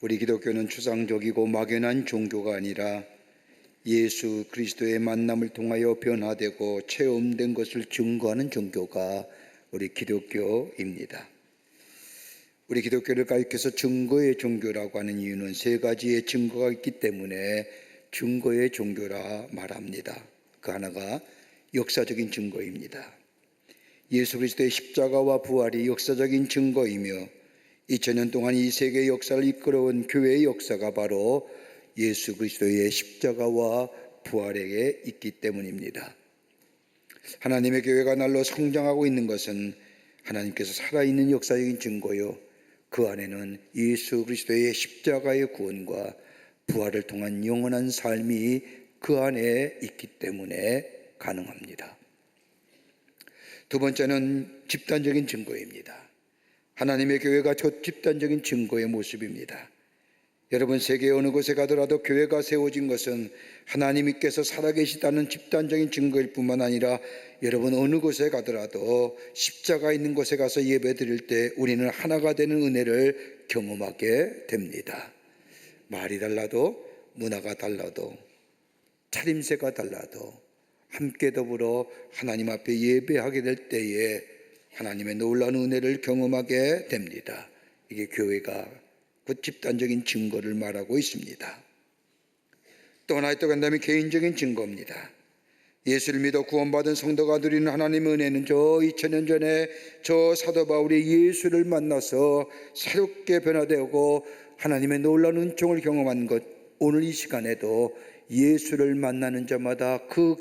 우리 기독교는 추상적이고 막연한 종교가 아니라 예수 그리스도의 만남을 통하여 변화되고 체험된 것을 증거하는 종교가 우리 기독교입니다. 우리 기독교를 가리켜서 증거의 종교라고 하는 이유는 세 가지의 증거가 있기 때문에 증거의 종교라 말합니다. 그 하나가 역사적인 증거입니다. 예수 그리스도의 십자가와 부활이 역사적인 증거이며 2000년 동안 이 세계 역사를 이끌어온 교회의 역사가 바로 예수 그리스도의 십자가와 부활에 있기 때문입니다. 하나님의 교회가 날로 성장하고 있는 것은 하나님께서 살아있는 역사적인 증거요, 그 안에는 예수 그리스도의 십자가의 구원과 부활을 통한 영원한 삶이 그 안에 있기 때문에 가능합니다. 두 번째는 집단적인 증거입니다. 하나님의 교회가 저 집단적인 증거의 모습입니다. 여러분, 세계 어느 곳에 가더라도 교회가 세워진 것은 하나님께서 살아계시다는 집단적인 증거일 뿐만 아니라 여러분 어느 곳에 가더라도 십자가 있는 곳에 가서 예배 드릴 때 우리는 하나가 되는 은혜를 경험하게 됩니다. 말이 달라도, 문화가 달라도, 차림새가 달라도 함께 더불어 하나님 앞에 예배하게 될 때에 하나님의 놀라운 은혜를 경험하게 됩니다. 이게 교회가 그 집단적인 증거를 말하고 있습니다. 또 하나의 또 간다면 개인적인 증거입니다. 예수를 믿어 구원받은 성도가 누리는 하나님의 은혜는 저 2000년 전에 저 사도 바울이 예수를 만나서 새롭게 변화되고 하나님의 놀라운 은총을 경험한 것, 오늘 이 시간에도 예수를 만나는 자마다 그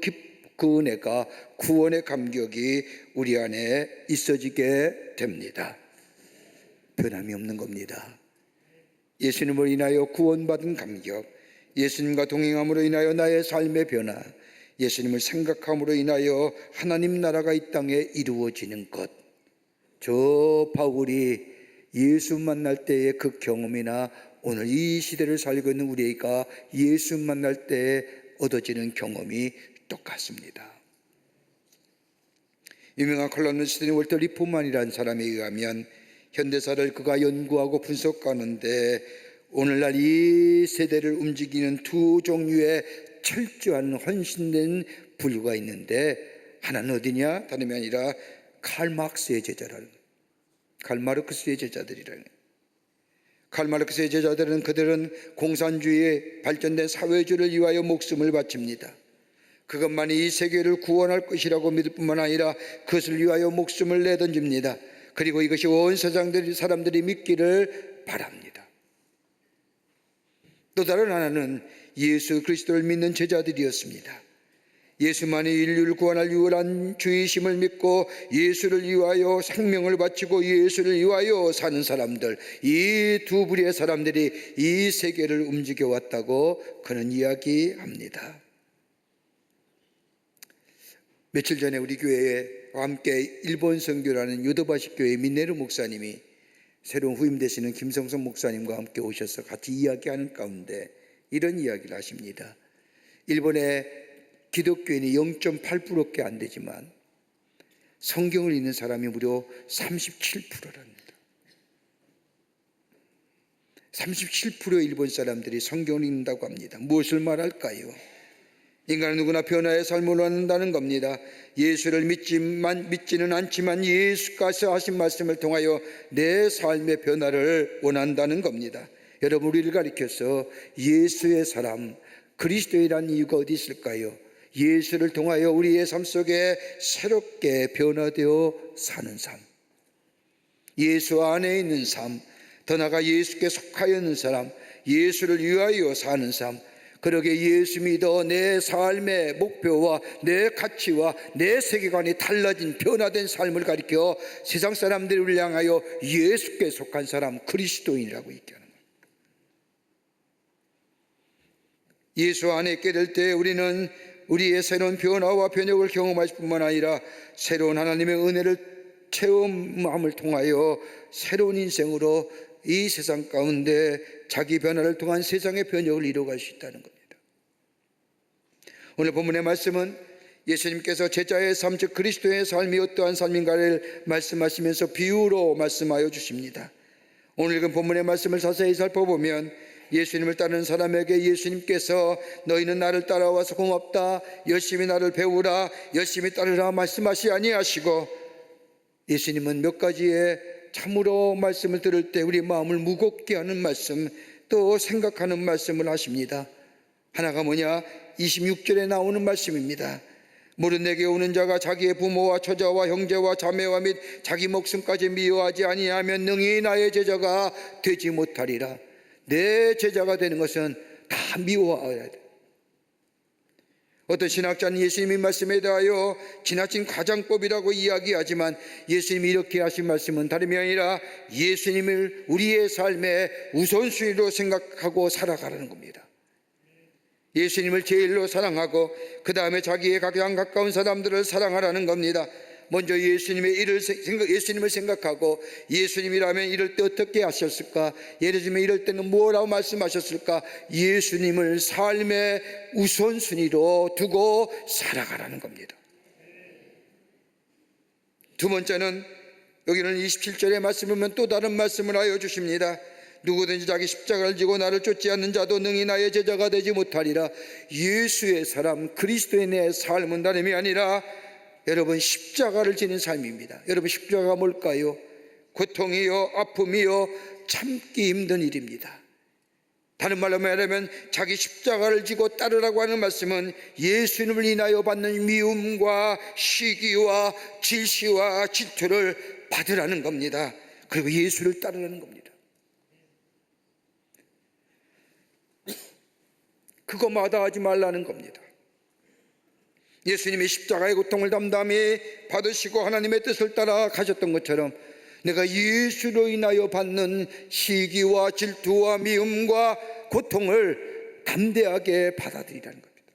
은혜가, 구원의 감격이 우리 안에 있어지게 됩니다. 변함이 없는 겁니다. 예수님을 인하여 구원받은 감격, 예수님과 동행함으로 인하여 나의 삶의 변화, 예수님을 생각함으로 인하여 하나님 나라가 이 땅에 이루어지는 것, 저 바울이 예수 만날 때의 그 경험이나 오늘 이 시대를 살고 있는 우리가 예수 만날 때 얻어지는 경험이 똑같습니다. 유명한 컬럼니스트 월터 리포만이라는 사람에 의하면 현대사를 그가 연구하고 분석하는데 오늘날 이 세대를 움직이는 두 종류의 철저한 헌신된 부류가 있는데, 하나는 어디냐? 다름이 아니라 칼 마르크스의 제자라는, 칼 마르크스의 제자들이라는. 칼 마르크스의 제자들은 그들은 공산주의의 발전된 사회주의를 위하여 목숨을 바칩니다. 그것만이 이 세계를 구원할 것이라고 믿을 뿐만 아니라 그것을 위하여 목숨을 내던집니다. 그리고 이것이 온 세상 사람들이 믿기를 바랍니다. 또 다른 하나는 예수 그리스도를 믿는 제자들이었습니다. 예수만이 인류를 구원할 유일한 주이심을 믿고 예수를 위하여 생명을 바치고 예수를 위하여 사는 사람들, 이 두 부류의 사람들이 이 세계를 움직여 왔다고 그는 이야기합니다. 며칠 전에 우리 교회에 함께 일본 선교라는 요도바시 교회 미네르 목사님이 새로운 후임되시는 김성선 목사님과 함께 오셔서 같이 이야기하는 가운데 이런 이야기를 하십니다. 일본의 기독교인이 0.8%밖에 안 되지만 성경을 읽는 사람이 무려 37%랍니다. 37%의 일본 사람들이 성경을 읽는다고 합니다. 무엇을 말할까요? 인간은 누구나 변화의 삶을 원한다는 겁니다. 예수를 믿지는 않지만 예수께서 하신 말씀을 통하여 내 삶의 변화를 원한다는 겁니다. 여러분, 우리를 가리켜서 예수의 사람, 그리스도이란 이유가 어디 있을까요? 예수를 통하여 우리의 삶 속에 새롭게 변화되어 사는 삶, 예수 안에 있는 삶, 더 나아가 예수께 속하여 있는 사람, 예수를 위하여 사는 삶, 그러게 예수 믿어 내 삶의 목표와 내 가치와 내 세계관이 달라진 변화된 삶을 가리켜 세상 사람들이 우리를 향하여 예수께 속한 사람, 그리스도인이라고 얘기하는 거예요. 예수 안에 있게 될 때 우리는 우리의 새로운 변화와 변혁을 경험할 뿐만 아니라 새로운 하나님의 은혜를 체험함을 통하여 새로운 인생으로 이 세상 가운데 자기 변화를 통한 세상의 변혁을 이루어갈 수 있다는 겁니다. 오늘 본문의 말씀은 예수님께서 제자의 삶, 즉 그리스도의 삶이 어떠한 삶인가를 말씀하시면서 비유로 말씀하여 주십니다. 오늘 읽은 본문의 말씀을 자세히 살펴보면 예수님을 따르는 사람에게 예수님께서 너희는 나를 따라와서 고맙다, 열심히 나를 배우라, 열심히 따르라 말씀하시 아니하시고, 예수님은 몇 가지의 참으로 말씀을 들을 때 우리 마음을 무겁게 하는 말씀, 또 생각하는 말씀을 하십니다. 하나가 뭐냐? 26절에 나오는 말씀입니다. 무릇 내게 오는 자가 자기의 부모와 처자와 형제와 자매와 및 자기 목숨까지 미워하지 아니하면 능히 나의 제자가 되지 못하리라. 내 제자가 되는 것은 다 미워해야 돼. 어떤 신학자는 예수님의 말씀에 대하여 지나친 과장법이라고 이야기하지만, 예수님이 이렇게 하신 말씀은 다름이 아니라 예수님을 우리의 삶의 우선순위로 생각하고 살아가라는 겁니다. 예수님을 제일로 사랑하고 그 다음에 자기의 가장 가까운 사람들을 사랑하라는 겁니다. 먼저 예수님을 생각하고, 예수님이라면 이럴 때 어떻게 하셨을까? 예를 들면 이럴 때는 뭐라고 말씀하셨을까? 예수님을 삶의 우선순위로 두고 살아가라는 겁니다. 두 번째는, 여기는 27절의 말씀을 보면 또 다른 말씀을 하여 주십니다. 누구든지 자기 십자가를 지고 나를 쫓지 않는 자도 능히 나의 제자가 되지 못하리라. 예수의 사람, 그리스도인의 삶은 다름이 아니라 여러분 십자가를 지는 삶입니다. 여러분 십자가가 뭘까요? 고통이요, 아픔이요, 참기 힘든 일입니다. 다른 말로 말하면 자기 십자가를 지고 따르라고 하는 말씀은 예수님을 인하여 받는 미움과 시기와 질시와 질투를 받으라는 겁니다. 그리고 예수를 따르라는 겁니다. 그거 마다하지 말라는 겁니다. 예수님이 십자가의 고통을 담담히 받으시고 하나님의 뜻을 따라 가셨던 것처럼 내가 예수로 인하여 받는 시기와 질투와 미움과 고통을 담대하게 받아들이라는 겁니다.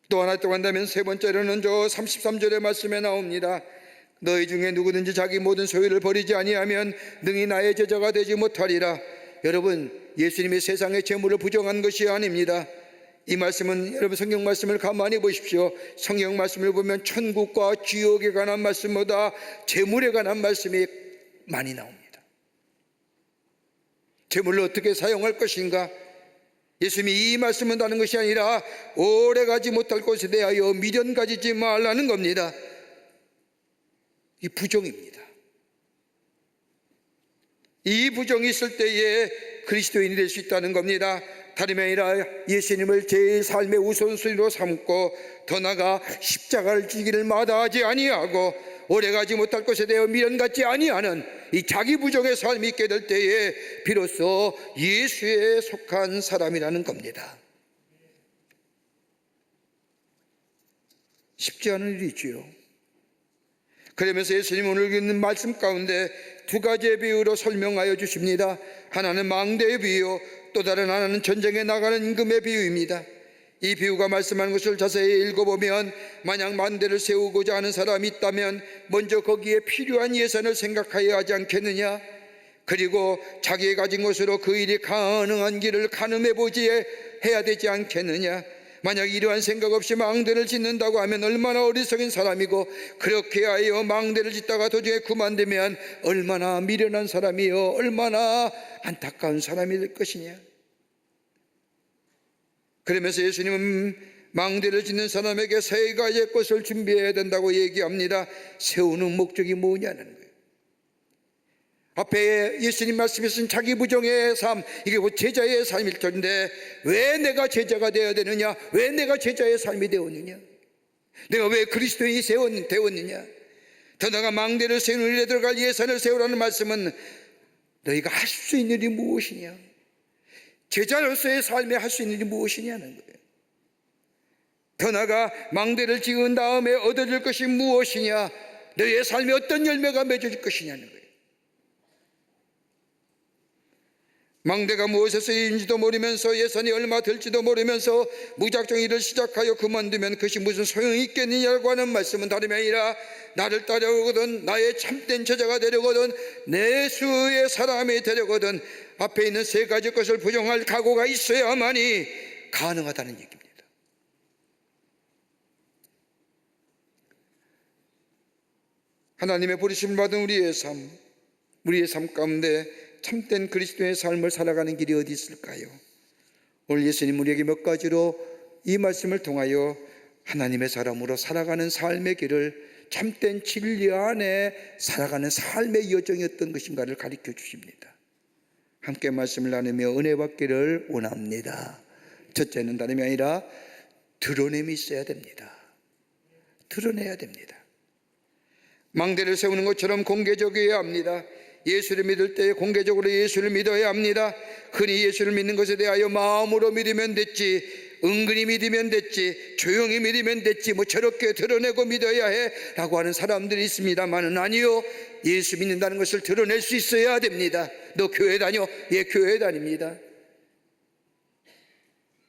또 하나 또 간다면 세 번째로는 저 33절의 말씀에 나옵니다. 너희 중에 누구든지 자기 모든 소유를 버리지 아니하면 능히 나의 제자가 되지 못하리라. 여러분, 예수님이 세상의 재물을 부정한 것이 아닙니다. 이 말씀은 여러분 성경 말씀을 가만히 보십시오. 성경 말씀을 보면 천국과 지옥에 관한 말씀보다 재물에 관한 말씀이 많이 나옵니다. 재물을 어떻게 사용할 것인가? 예수님이 이 말씀을 하는 것이 아니라 오래 가지 못할 것에 대하여 미련 가지지 말라는 겁니다. 이 부정입니다. 이 부정이 있을 때에 그리스도인이 될 수 있다는 겁니다. 다름이 아니라 예수님을 제 삶의 우선순위로 삼고 더 나아가 십자가를 지기를 마다하지 아니하고 오래가지 못할 것에 대해 미련 갖지 아니하는 이 자기 부정의 삶이 있게 될 때에 비로소 예수에 속한 사람이라는 겁니다. 쉽지 않은 일이지요. 그러면서 예수님 오늘 읽는 말씀 가운데 두 가지의 비유로 설명하여 주십니다. 하나는 망대의 비유, 또 다른 하나는 전쟁에 나가는 임금의 비유입니다. 이 비유가 말씀하는 것을 자세히 읽어보면 만약 망대를 세우고자 하는 사람이 있다면 먼저 거기에 필요한 예산을 생각해야 하지 않겠느냐? 그리고 자기가 가진 것으로 그 일이 가능한 길을 가늠해보지 해야 되지 않겠느냐? 만약 이러한 생각 없이 망대를 짓는다고 하면 얼마나 어리석은 사람이고, 그렇게 하여 망대를 짓다가 도중에 그만두면 얼마나 미련한 사람이요, 얼마나 안타까운 사람이 될 것이냐. 그러면서 예수님은 망대를 짓는 사람에게 세 가지의 것을 준비해야 된다고 얘기합니다. 세우는 목적이 뭐냐는 거예요. 앞에 예수님 말씀하신 자기 부정의 삶, 이게 제자의 삶일 텐데 왜 내가 제자가 되어야 되느냐? 왜 내가 제자의 삶이 되었느냐? 내가 왜 그리스도인이 되었느냐? 더 나아가 망대를 세우는 일에 들어갈 예산을 세우라는 말씀은 너희가 할 수 있는 일이 무엇이냐? 제자로서의 삶에 할 수 있는 일이 무엇이냐는 거예요. 더 나아가 망대를 지은 다음에 얻어질 것이 무엇이냐? 너희의 삶에 어떤 열매가 맺어질 것이냐는 거예요. 망대가 무엇에 쓰인지도 모르면서 예산이 얼마 될지도 모르면서 무작정 일을 시작하여 그만두면 그것이 무슨 소용이 있겠느냐고 하는 말씀은 다름이 아니라 나를 따라오거든 나의 참된 제자가 되려거든 내 수의 사람이 되려거든 앞에 있는 세 가지 것을 부정할 각오가 있어야만이 가능하다는 얘기입니다. 하나님의 부르심을 받은 우리의 삶 가운데 참된 그리스도의 삶을 살아가는 길이 어디 있을까요? 오늘 예수님 우리에게 몇 가지로 이 말씀을 통하여 하나님의 사람으로 살아가는 삶의 길을, 참된 진리 안에 살아가는 삶의 여정이 어떤 것인가를 가르쳐 주십니다. 함께 말씀을 나누며 은혜 받기를 원합니다. 첫째는 다름이 아니라 드러냄이 있어야 됩니다. 드러내야 됩니다. 망대를 세우는 것처럼 공개적이어야 합니다. 예수를 믿을 때 공개적으로 예수를 믿어야 합니다. 흔히 예수를 믿는 것에 대하여 마음으로 믿으면 됐지, 은근히 믿으면 됐지, 조용히 믿으면 됐지, 뭐 저렇게 드러내고 믿어야 해 라고 하는 사람들이 있습니다만은 아니요, 예수 믿는다는 것을 드러낼 수 있어야 됩니다. 너 교회 다녀? 예, 교회 다닙니다.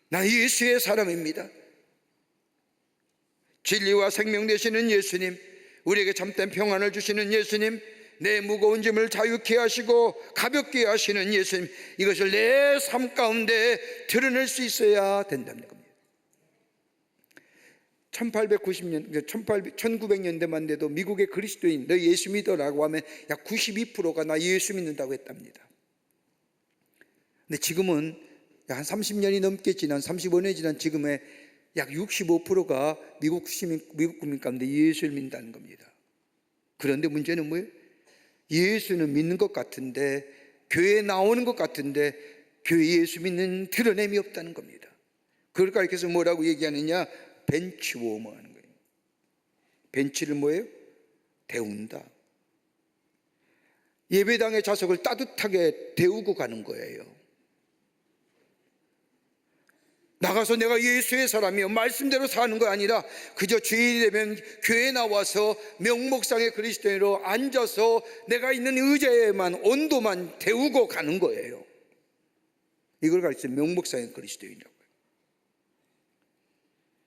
나 예수의 사람입니다. 진리와 생명 되시는 예수님, 우리에게 참된 평안을 주시는 예수님, 내 무거운 짐을 자유케 하시고 가볍게 하시는 예수님, 이것을 내 삶 가운데 드러낼 수 있어야 된다는 겁니다. 1900년대만 돼도 미국의 그리스도인, 너 예수 믿어라고 하면 약 92%가 나 예수 믿는다고 했답니다. 근데 지금은 한 30년이 넘게 지난, 35년이 지난 지금의 약 65%가 미국 국민 가운데 예수를 믿는다는 겁니다. 그런데 문제는 뭐예요? 예수는 믿는 것 같은데, 교회에 나오는 것 같은데 교회 예수 믿는 드러냄이 없다는 겁니다. 그걸 가르쳐서 뭐라고 얘기하느냐? 벤치워머 하는 거예요. 벤치를 뭐예요? 데운다. 예배당의 좌석을 따뜻하게 데우고 가는 거예요. 나가서 내가 예수의 사람이요 말씀대로 사는 거 아니라 그저 주일이 되면 교회에 나와서 명목상의 그리스도인으로 앉아서 내가 있는 의자에만 온도만 데우고 가는 거예요. 이걸 가르쳐 명목상의 그리스도인이라고요.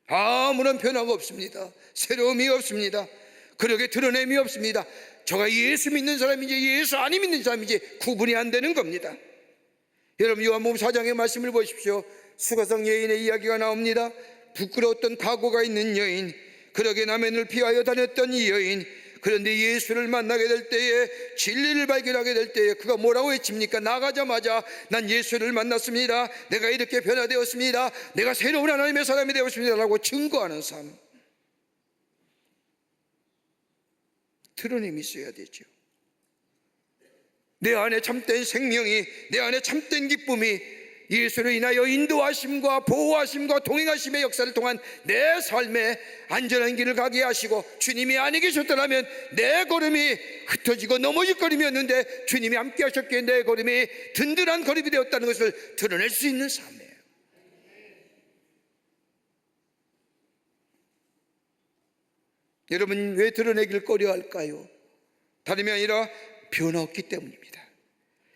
아무런 변화가 없습니다. 새로움이 없습니다. 그렇게 드러냄이 없습니다. 저가 예수 믿는 사람인지 예수 안 믿는 사람인지 구분이 안 되는 겁니다. 여러분, 요한복음 4장의 말씀을 보십시오. 수가성 여인의 이야기가 나옵니다. 부끄러웠던 과거가 있는 여인, 그러게 남편을 피하여 다녔던 이 여인, 그런데 예수를 만나게 될 때에, 진리를 발견하게 될 때에 그가 뭐라고 외칩니까? 나가자마자 난 예수를 만났습니다. 내가 이렇게 변화되었습니다. 내가 새로운 하나님의 사람이 되었습니다 라고 증거하는 삶. 드러냄이 있어야 되죠. 내 안에 참된 생명이, 내 안에 참된 기쁨이 예수로 인하여 인도하심과 보호하심과 동행하심의 역사를 통한 내 삶에 안전한 길을 가게 하시고, 주님이 아니 계셨더라면 내 걸음이 흩어지고 넘어질 걸음이었는데 주님이 함께 하셨기에 내 걸음이 든든한 걸음이 되었다는 것을 드러낼 수 있는 삶이에요. 여러분, 왜 드러내길 꺼려할까요? 다름이 아니라 변화 없기 때문입니다.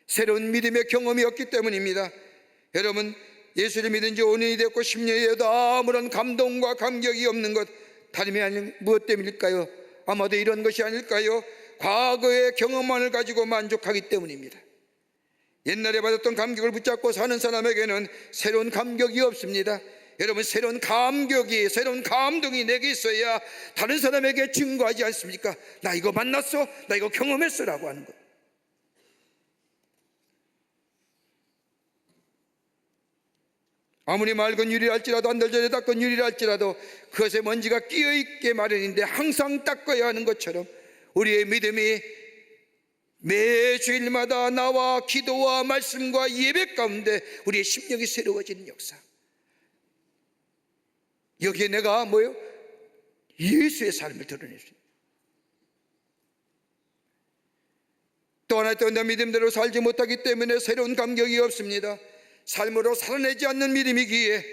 새로운 믿음의 경험이 없기 때문입니다. 여러분, 예수를 믿은 지 5년이 됐고 10년이 되어도 아무런 감동과 감격이 없는 것, 다름이 아닌 무엇 때문일까요? 아마도 이런 것이 아닐까요? 과거의 경험만을 가지고 만족하기 때문입니다. 옛날에 받았던 감격을 붙잡고 사는 사람에게는 새로운 감격이 없습니다. 여러분, 새로운 감격이, 새로운 감동이 내게 있어야 다른 사람에게 증거하지 않습니까? 나 이거 만났어, 나 이거 경험했어 라고 하는 것. 아무리 맑은 유리랄지라도, 한 달 전에 닦은 유리랄지라도 그것에 먼지가 끼어있게 마련인데 항상 닦아야 하는 것처럼, 우리의 믿음이 매주일마다 나와 기도와 말씀과 예배 가운데 우리의 심령이 새로워지는 역사. 여기에 내가 뭐예요? 예수의 삶을 드러낼 수 있는. 또 하나, 또 내 믿음대로 살지 못하기 때문에 새로운 감격이 없습니다. 삶으로 살아내지 않는 믿음이기에,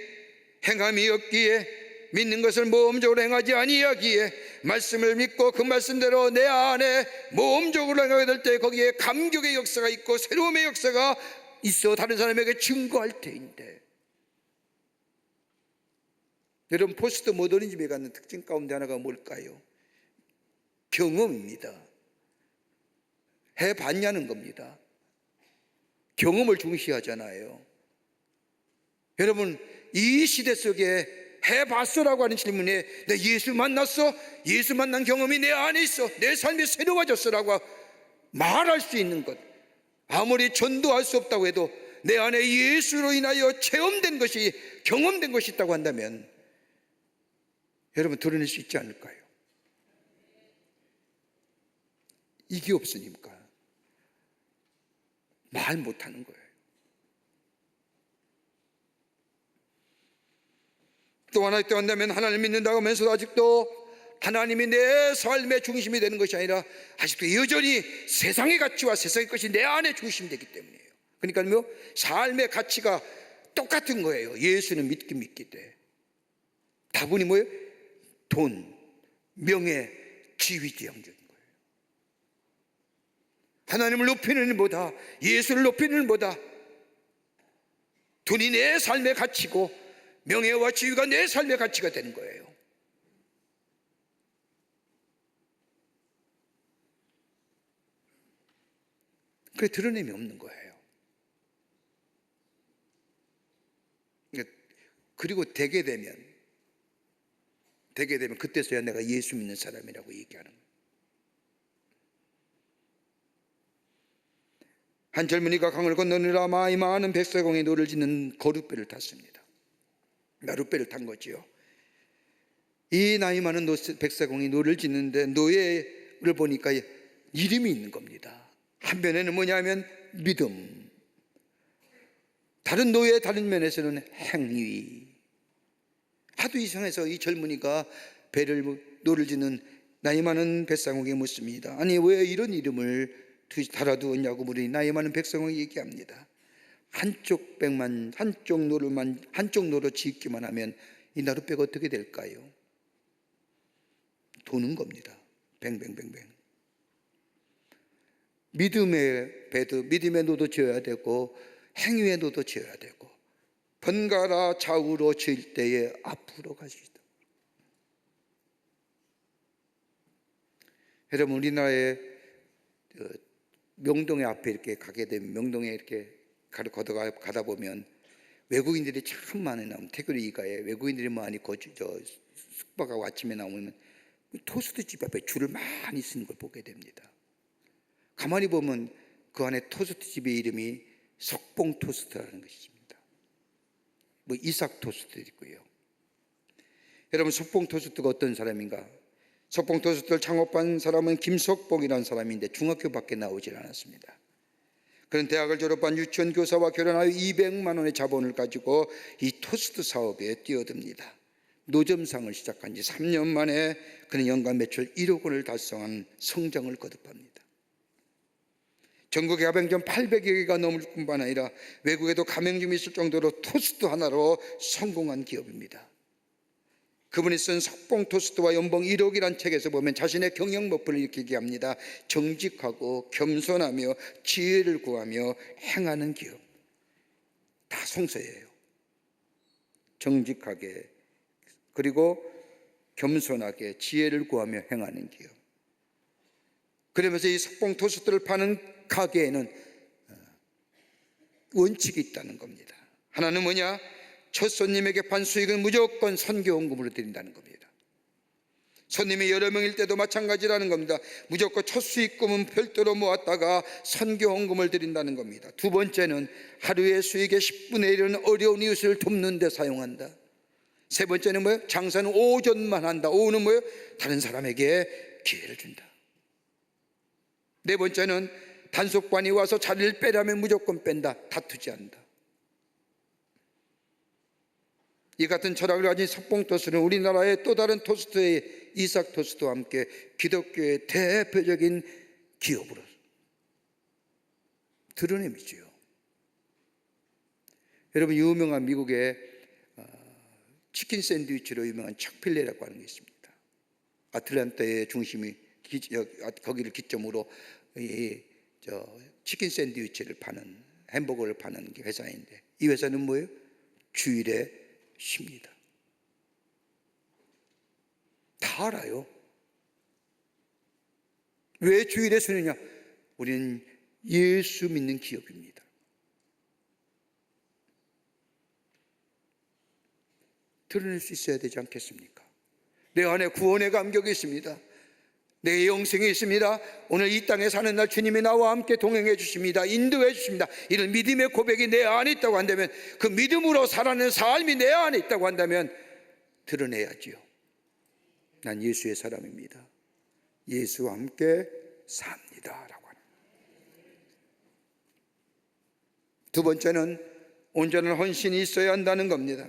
행함이 없기에, 믿는 것을 모험적으로 행하지 아니하기에, 말씀을 믿고 그 말씀대로 내 안에 모험적으로 행하게 될 때 거기에 감격의 역사가 있고 새로움의 역사가 있어 다른 사람에게 증거할 때인데, 여러분, 포스트 모더니즘에 갖는 특징 가운데 하나가 뭘까요? 경험입니다. 해봤냐는 겁니다. 경험을 중시하잖아요. 여러분, 이 시대 속에 해봤어라고 하는 질문에 내 예수 만났어? 예수 만난 경험이 내 안에 있어. 내 삶이 새로워졌어라고 말할 수 있는 것, 아무리 전도할 수 없다고 해도 내 안에 예수로 인하여 체험된 것이, 경험된 것이 있다고 한다면 여러분 드러낼 수 있지 않을까요? 이게 없으니까 말 못하는 거예요. 또 하나 또 한다면 하나님 믿는다고 하면서도 아직도 하나님이 내 삶의 중심이 되는 것이 아니라 아직도 여전히 세상의 가치와 세상의 것이 내 안에 중심이 되기 때문이에요. 그러니까요, 삶의 가치가 똑같은 거예요. 예수는 믿긴 믿기 때. 다분히 뭐예요? 돈, 명예, 지위지향적인 거예요. 하나님을 높이는 일보다, 예수를 높이는 일보다 돈이 내 삶의 가치고 명예와 지위가 내 삶의 가치가 되는 거예요. 그래 드러냄이 없는 거예요. 그리고 되게 되면 그때서야 내가 예수 믿는 사람이라고 얘기하는 거예요. 한 젊은이가 강을 건너느라 많은 백사공이 노를 짓는 거룻배를 탔습니다. 나룻배를 탄 거지요. 이 나이 많은 백사공이 노를 짓는데 노예를 보니까 이름이 있는 겁니다. 한면에는 뭐냐면 믿음, 다른 노예의 다른 면에서는 행위. 하도 이상해서 이 젊은이가 노를 짓는 나이 많은 백사공에게 묻습니다. 아니 왜 이런 이름을 달아두었냐고 물으니 나이 많은 백사공이 얘기합니다. 한쪽 노로 짓기만 하면 이 나룻배가 어떻게 될까요? 도는 겁니다. 뱅뱅뱅뱅. 믿음의 배도, 믿음의 노도 지어야 되고 행위의 노도 지어야 되고, 번갈아 좌우로 지을 때에 앞으로 가시다. 여러분 우리나라의 명동에 앞에 이렇게 가게 되면, 명동에 이렇게 가다 보면 외국인들이 참 많이 나오면, 태교리 이가에 외국인들이 많이 숙박하고 아침에 나오면 토스트 집 앞에 줄을 많이 쓰는 걸 보게 됩니다. 가만히 보면 그 안에 토스트 집의 이름이 석봉 토스트라는 것입니다. 뭐 이삭 토스트도 있고요. 여러분 석봉 토스트가 어떤 사람인가? 석봉 토스트를 창업한 사람은 김석봉이라는 사람인데 중학교밖에 나오질 않았습니다. 그는 대학을 졸업한 유치원 교사와 결혼하여 200만 원의 자본을 가지고 이 토스트 사업에 뛰어듭니다. 노점상을 시작한 지 3년 만에 그는 연간 매출 1억 원을 달성한 성장을 거듭합니다. 전국에 가맹점 800여 개가 넘을 뿐만 아니라 외국에도 가맹점이 있을 정도로 토스트 하나로 성공한 기업입니다. 그분이 쓴 석봉 토스트와 연봉 1억이란 책에서 보면 자신의 경영 목표를 이렇게 얘기합니다. 정직하고 겸손하며 지혜를 구하며 행하는 기업. 다 송서예요. 정직하게, 그리고 겸손하게 지혜를 구하며 행하는 기업. 그러면서 이 석봉 토스트를 파는 가게에는 원칙이 있다는 겁니다. 하나는 뭐냐? 첫 손님에게 판 수익은 무조건 선교헌금으로 드린다는 겁니다. 손님이 여러 명일 때도 마찬가지라는 겁니다. 무조건 첫 수익금은 별도로 모았다가 선교헌금을 드린다는 겁니다. 두 번째는 하루의 수익의 10분의 1은 어려운 이웃을 돕는 데 사용한다. 세 번째는 뭐예요? 장사는 오전만 한다. 오후는 뭐예요? 다른 사람에게 기회를 준다. 네 번째는 단속반이 와서 자리를 빼라면 무조건 뺀다. 다투지 않는다. 이 같은 철학을 가진 석봉 토스트는 우리나라의 또 다른 토스트의 이삭 토스트와 함께 기독교의 대표적인 기업으로 드러냄이지요. 여러분 유명한 미국의 치킨 샌드위치로 유명한 척필레라고 하는 게 있습니다. 아틀란타의 중심이 거기를 기점으로 치킨 샌드위치를 파는, 햄버거를 파는 회사인데, 이 회사는 뭐예요? 주일에 쉽니다. 다 알아요. 왜 주일에 쉬느냐? 우리는 예수 믿는 기업입니다. 드러낼 수 있어야 되지 않겠습니까? 내 안에 구원의 감격이 있습니다. 내 영생이 있습니다. 오늘 이 땅에 사는 날 주님이 나와 함께 동행해 주십니다. 인도해 주십니다. 이런 믿음의 고백이 내 안에 있다고 한다면, 그 믿음으로 살아가는 삶이 내 안에 있다고 한다면 드러내야지요. 난 예수의 사람입니다. 예수와 함께 삽니다 라고 하는. 두 번째는 온전한 헌신이 있어야 한다는 겁니다.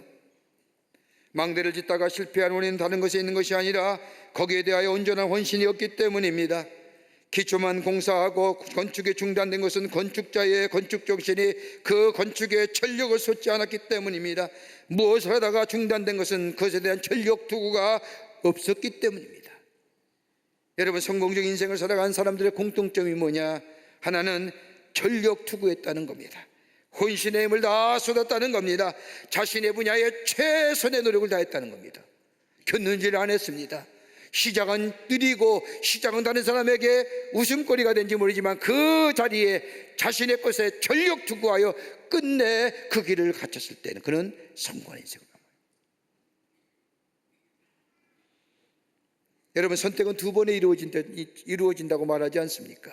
망대를 짓다가 실패한 원인은 다른 것에 있는 것이 아니라 거기에 대하여 온전한 헌신이 없기 때문입니다. 기초만 공사하고 건축이 중단된 것은 건축자의 건축 정신이 그 건축에 전력을 쏟지 않았기 때문입니다. 무엇을 하다가 중단된 것은 그것에 대한 전력 투구가 없었기 때문입니다. 여러분, 성공적인 인생을 살아간 사람들의 공통점이 뭐냐? 하나는 전력 투구했다는 겁니다. 혼신의 힘을 다 쏟았다는 겁니다. 자신의 분야에 최선의 노력을 다했다는 겁니다. 견눈질 안 했습니다. 시작은 느리고 시작은 다른 사람에게 웃음거리가 된지 모르지만 그 자리에 자신의 것에 전력 투구하여 끝내 그 길을 갖췄을 때는 그는 성공한 인생을 남아요. 여러분, 선택은 두 번에 이루어진다고 말하지 않습니까?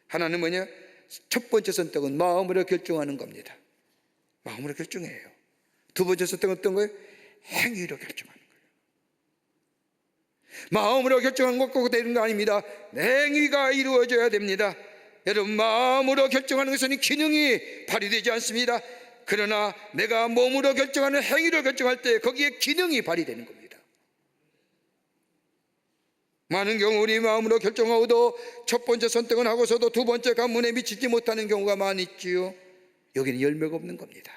하나는 뭐냐? 첫 번째 선택은 마음으로 결정하는 겁니다. 마음으로 결정해요. 두 번째 선택은 어떤 거예요? 행위로 결정하는 거예요. 마음으로 결정한 것과 되는 거 아닙니다. 행위가 이루어져야 됩니다. 여러분, 마음으로 결정하는 것은 기능이 발휘되지 않습니다. 그러나 내가 몸으로 결정하는 행위로 결정할 때 거기에 기능이 발휘되는 겁니다. 많은 경우 우리 마음으로 결정하고도 첫 번째 선택은 하고서도 두 번째 관문에 미치지 못하는 경우가 많이 있지요. 여기는 열매가 없는 겁니다.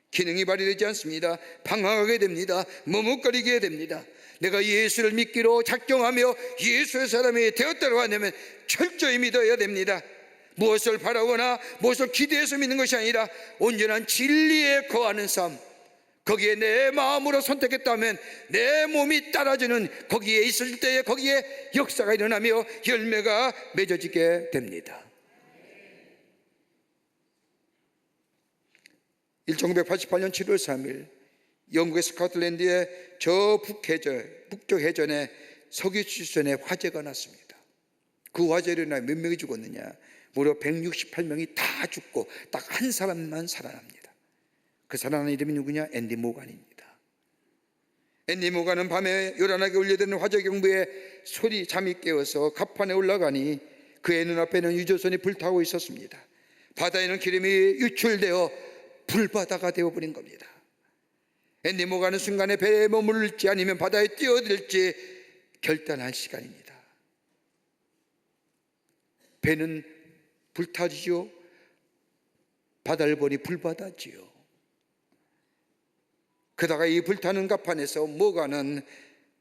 기능이 발휘되지 않습니다. 방황하게 됩니다. 머뭇거리게 됩니다. 내가 예수를 믿기로 작정하며 예수의 사람이 되었다고 한다면 철저히 믿어야 됩니다. 무엇을 바라거나 무엇을 기대해서 믿는 것이 아니라 온전한 진리에 거하는 삶, 거기에 내 마음으로 선택했다면 내 몸이 따라주는 거기에 있을 때에 거기에 역사가 일어나며 열매가 맺어지게 됩니다. 1988년 7월 3일 영국의 스코틀랜드의 저 북쪽 해전에 석유 추진선에 화재가 났습니다. 그 화재로 인하여 몇 명이 죽었느냐? 무려 168명이 다 죽고 딱 한 사람만 살아납니다. 그 사람의 이름이 누구냐? 앤디 모간입니다. 앤디 모간은 밤에 요란하게 울려대는 화재 경보에 잠이 깨어서 갑판에 올라가니 그의 눈앞에는 유조선이 불타고 있었습니다. 바다에는 기름이 유출되어 불바다가 되어버린 겁니다. 앤디 모간은 순간에 배에 머물지 아니면 바다에 뛰어들지 결단할 시간입니다. 배는 불타지요, 바다를 보니 불바다지요. 그러다가 이 불타는 갑판에서 모간은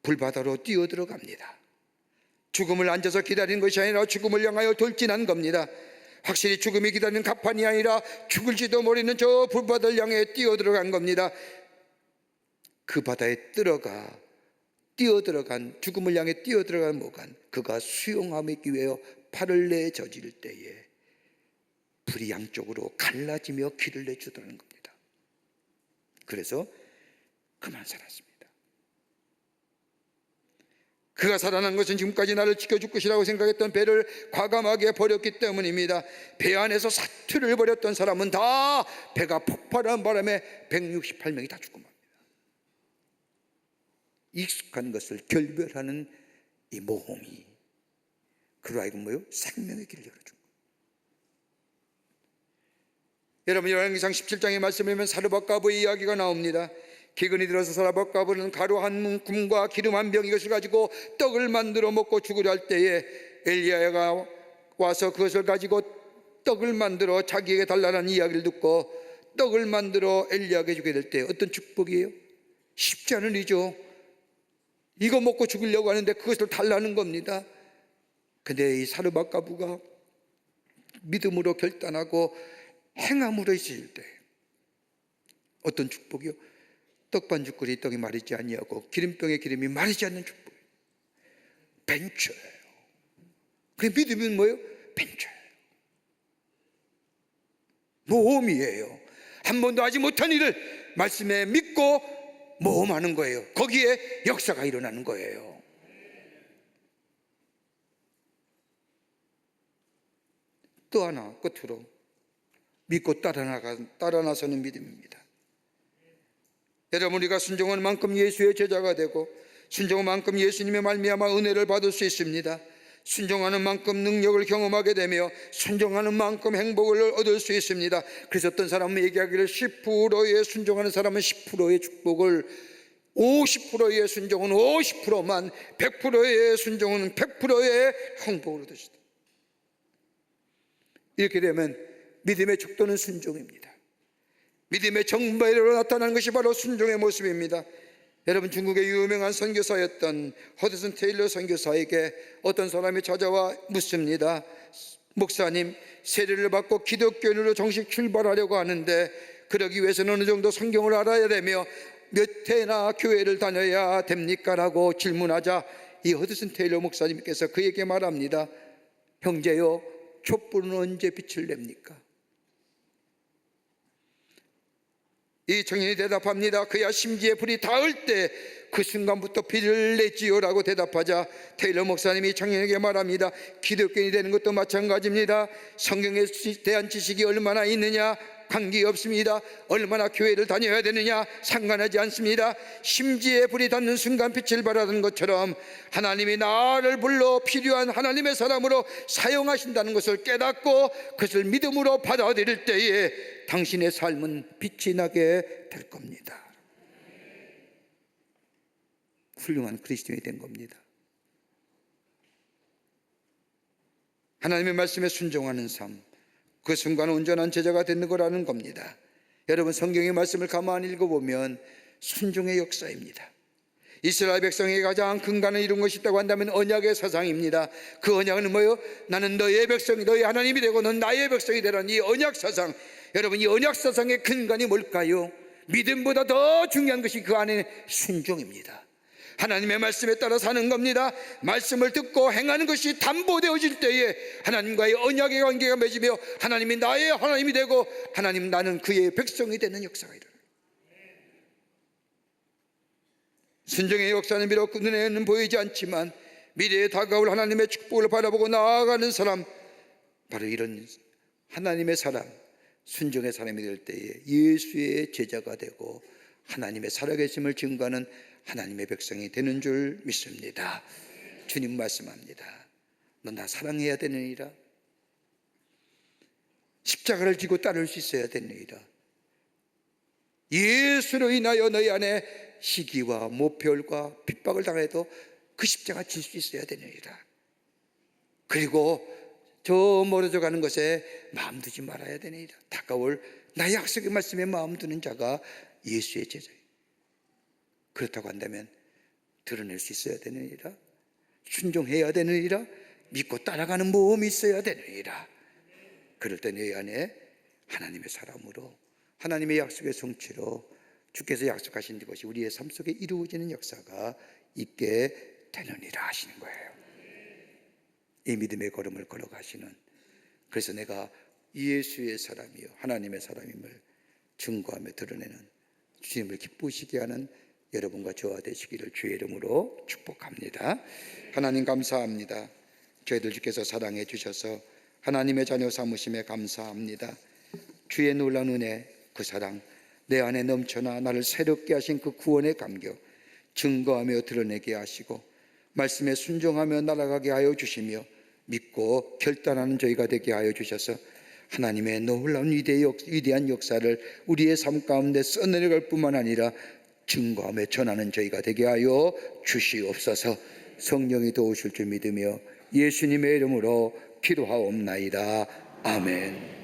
불바다로 뛰어들어갑니다. 죽음을 앉아서 기다리는 것이 아니라 죽음을 향하여 돌진한 겁니다. 확실히 죽음이 기다리는 갑판이 아니라 죽을지도 모르는 저 불바다를 향해 뛰어들어간 겁니다. 그 바다에 죽음을 향해 뛰어들어간 모간, 그가 수용하기 위해 팔을 내저질 때에 불이 양쪽으로 갈라지며 길을 내주더라는 겁니다. 그래서 그만 살았습니다. 그가 살아난 것은 지금까지 나를 지켜줄 것이라고 생각했던 배를 과감하게 버렸기 때문입니다. 배 안에서 사투를 벌였던 사람은 다 배가 폭발한 바람에 168명이 다 죽고 맙니다. 익숙한 것을 결별하는 이 모험이 그로 하여금 생명의 길을 열어준 거예요. 여러분, 열왕기상 17장의 말씀에 보면 사르밧가브의 이야기가 나옵니다. 기근이 들어서 사르밧가브는 가루 한 움과 기름 한 병 이것을 가지고 떡을 만들어 먹고 죽으려 할 때에 엘리야가 와서 그것을 가지고 떡을 만들어 자기에게 달라는 이야기를 듣고 떡을 만들어 엘리야에게 주게 될 때 어떤 축복이에요? 쉽지 않은 일이죠. 이거 먹고 죽으려고 하는데 그것을 달라는 겁니다. 근데 이 사르밧가브가 믿음으로 결단하고 행함으로 있을 때 어떤 축복이요? 떡반죽거리 떡이 마르지 아니하고 기름병의 기름이 마르지 않는 축복이에요. 벤처예요. 그 믿음은 뭐예요? 벤처예요. 모험이에요. 한 번도 하지 못한 일을 말씀에 믿고 모험하는 거예요. 거기에 역사가 일어나는 거예요. 또 하나 끝으로 믿고 따라 나서는 믿음입니다. 여러분, 우리가 순종한 만큼 예수의 제자가 되고 순종한 만큼 예수님의 말미암아 은혜를 받을 수 있습니다. 순종하는 만큼 능력을 경험하게 되며 순종하는 만큼 행복을 얻을 수 있습니다. 그래서 어떤 사람은 얘기하기를 10%의 순종하는 사람은 10%의 축복을, 50%의 순종은 50%만, 100%의 순종은 100%의 행복을 얻으시다. 이렇게 되면 믿음의 척도는 순종입니다. 믿음의 정발로 나타나는 것이 바로 순종의 모습입니다. 여러분, 중국의 유명한 선교사였던 허드슨 테일러 선교사에게 어떤 사람이 찾아와 묻습니다. 목사님, 세례를 받고 기독교인으로 정식 출발하려고 하는데 그러기 위해서는 어느 정도 성경을 알아야 되며 몇 해나 교회를 다녀야 됩니까? 라고 질문하자 이 허드슨 테일러 목사님께서 그에게 말합니다. 형제요, 촛불은 언제 빛을 냅니까? 이 청년이 대답합니다. 그야 심지에 불이 닿을 때 그 순간부터 빛을 내지요 라고 대답하자 테일러 목사님이 청년에게 말합니다. 기독교인이 되는 것도 마찬가지입니다. 성경에 대한 지식이 얼마나 있느냐 관계없습니다. 얼마나 교회를 다녀야 되느냐 상관하지 않습니다. 심지에 불이 닿는 순간 빛을 발하는 것처럼 하나님이 나를 불러 필요한 하나님의 사람으로 사용하신다는 것을 깨닫고 그것을 믿음으로 받아들일 때에 당신의 삶은 빛이 나게 될 겁니다. 훌륭한 그리스도인이 된 겁니다. 하나님의 말씀에 순종하는 삶, 그 순간 온전한 제자가 되는 거라는 겁니다. 여러분, 성경의 말씀을 가만히 읽어보면 순종의 역사입니다. 이스라엘 백성에게 가장 근간을 이룬 것이 있다고 한다면 언약의 사상입니다. 그 언약은 뭐예요? 나는 너의 백성이, 너의 하나님이 되고 넌 나의 백성이 되라는 이 언약 사상. 여러분, 이 언약 사상의 근간이 뭘까요? 믿음보다 더 중요한 것이 그 안에 순종입니다. 하나님의 말씀에 따라 사는 겁니다. 말씀을 듣고 행하는 것이 담보되어질 때에 하나님과의 언약의 관계가 맺으며 하나님이 나의 하나님이 되고 하나님, 나는 그의 백성이 되는 역사가 일어나요. 순종의 역사는 비록 눈에는 보이지 않지만 미래에 다가올 하나님의 축복을 바라보고 나아가는 사람, 바로 이런 하나님의 사람, 순종의 사람이 될 때에 예수의 제자가 되고 하나님의 살아계심을 증거하는 하나님의 백성이 되는 줄 믿습니다. 주님 말씀합니다. 너 나 사랑해야 되느니라. 십자가를 지고 따를 수 있어야 되느니라. 예수로 인하여 너희 안에 시기와 모멸과 핍박을 당해도 그 십자가 질 수 있어야 되느니라. 그리고 저 멀어져 가는 것에 마음 두지 말아야 되느니라. 다가올 나의 약속의 말씀에 마음 두는 자가 예수의 제자예요. 그렇다고 한다면 드러낼 수 있어야 되느니라. 순종해야 되느니라. 믿고 따라가는 모험이 있어야 되느니라. 그럴 때 내 안에 하나님의 사람으로, 하나님의 약속의 성취로 주께서 약속하신 것이 우리의 삶 속에 이루어지는 역사가 있게 되느니라 하시는 거예요. 이 믿음의 걸음을 걸어가시는, 그래서 내가 예수의 사람이요 하나님의 사람임을 증거하며 드러내는 주님을 기쁘시게 하는 여러분과 저와 되시기를 주의 이름으로 축복합니다. 하나님 감사합니다. 저희들 주께서 사랑해 주셔서 하나님의 자녀 삼으심에 감사합니다. 주의 놀라운 은혜, 그 사랑, 내 안에 넘쳐나 나를 새롭게 하신 그 구원의 감격 증거하며 드러내게 하시고 말씀에 순종하며 날아가게 하여 주시며 믿고 결단하는 저희가 되게 하여 주셔서 하나님의 놀라운 위대한 역사를 우리의 삶 가운데 써내려갈 뿐만 아니라 증거하며 전하는 저희가 되게 하여 주시옵소서. 성령이 도우실 줄 믿으며 예수님의 이름으로 기도하옵나이다. 아멘.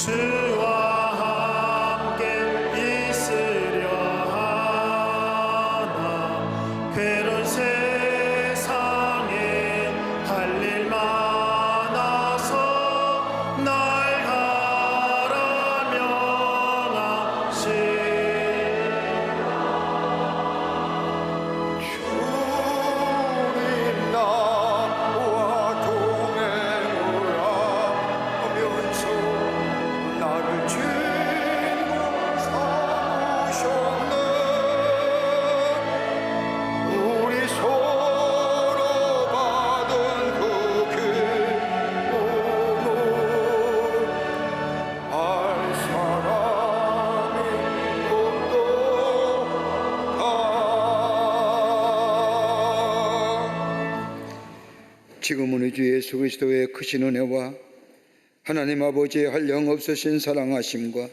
주와 함께 있으려 하나 괴로운 세상에 할 일 많아서 날 가라 명하시 주님 나와 동행하면서 나를 주인공 삼으셨네. 우리 서로 받은 그 기쁨을 알 사람이 없도다. 지금은 우리 주 예수 그리스도의 크신 은혜와 하나님 아버지의 한량없으신 사랑하심과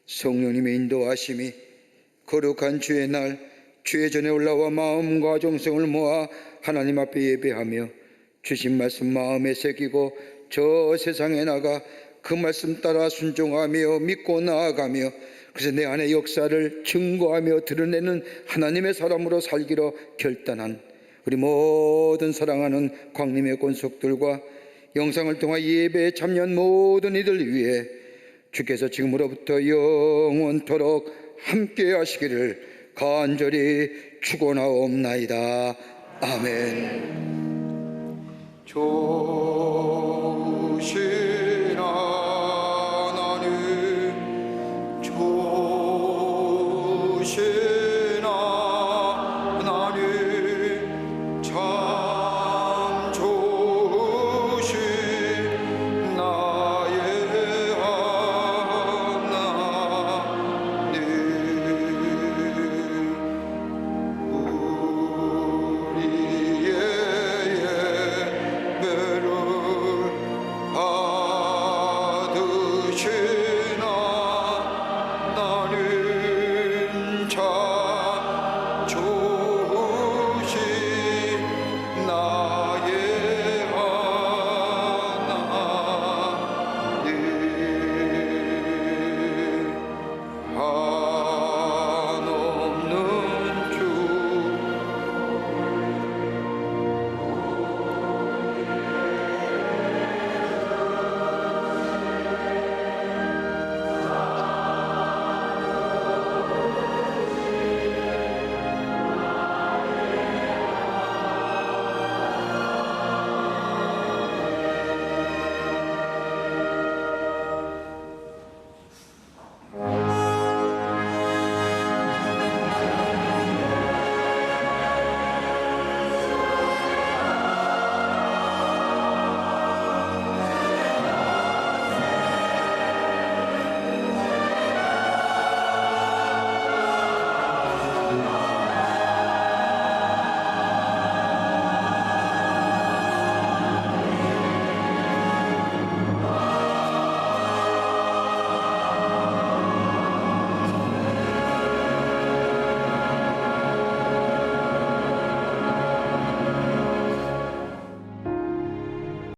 성령님의 인도하심이 거룩한 주의 날 주의 전에 올라와 마음과 정성을 모아 하나님 앞에 예배하며 주신 말씀 마음에 새기고 저 세상에 나가 그 말씀 따라 순종하며 믿고 나아가며 그래서 내 안의 역사를 증거하며 드러내는 하나님의 사람으로 살기로 결단한 우리 모든 사랑하는 광림의 권속들과 영상을 통해 예배에 참여한 모든 이들 위해 주께서 지금으로부터 영원토록 함께 하시기를 간절히 축원하옵나이다. 아멘. 조